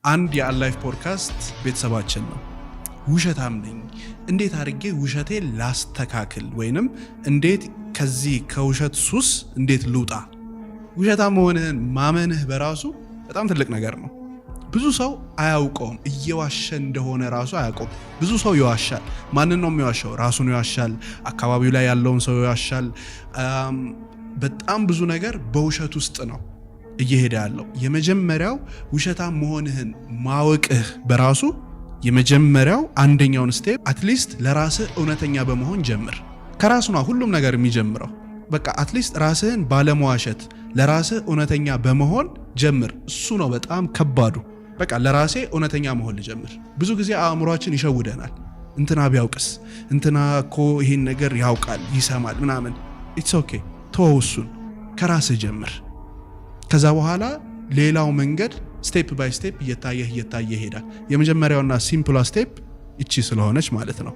አንድ የአላይፍ ፖድካስት ቤተሰባችን ነው። ውሸታም ነኝ፣ እንዴት አድርጌ ውሸቴ ላስተካክል ወይንም እንዴት ከዚህ ከውሸት ሱስ እንዴት ልውጣ? ውሸታም መሆንህን ማመንህ በራሱ በጣም ትልቅ ነገር ነው። ብዙ ሰው አያውቀውም፣ እየዋሸ እንደሆነ ራሱ አያውቀውም። ብዙ ሰው ይዋሻል። ማንን ነው የሚዋሻው? ራሱን ይዋሻል፣ አካባቢው ላይ ያለውን ሰው ይዋሻል። በጣም ብዙ ነገር በውሸት ውስጥ ነው እየሄደ ያለው። የመጀመሪያው ውሸታም መሆንህን ማወቅህ በራሱ የመጀመሪያው አንደኛውን ስቴፕ አትሊስት ለራስህ እውነተኛ በመሆን ጀምር። ከራሱ ነው ሁሉም ነገር የሚጀምረው። በቃ አትሊስት ራስህን ባለመዋሸት ለራስህ እውነተኛ በመሆን ጀምር። እሱ ነው በጣም ከባዱ። በቃ ለራሴ እውነተኛ መሆን ልጀምር። ብዙ ጊዜ አእምሯችን ይሸውደናል። እንትና ቢያውቅስ፣ እንትና እኮ ይሄን ነገር ያውቃል ይሰማል ምናምን። ኢትስ ኦኬ፣ ተወው። እሱን ከራስህ ጀምር። ከዛ በኋላ ሌላው መንገድ ስቴፕ ባይ ስቴፕ እየታየ ይሄዳል። የመጀመሪያውና ሲምፕሏ ስቴፕ እቺ ስለሆነች ማለት ነው።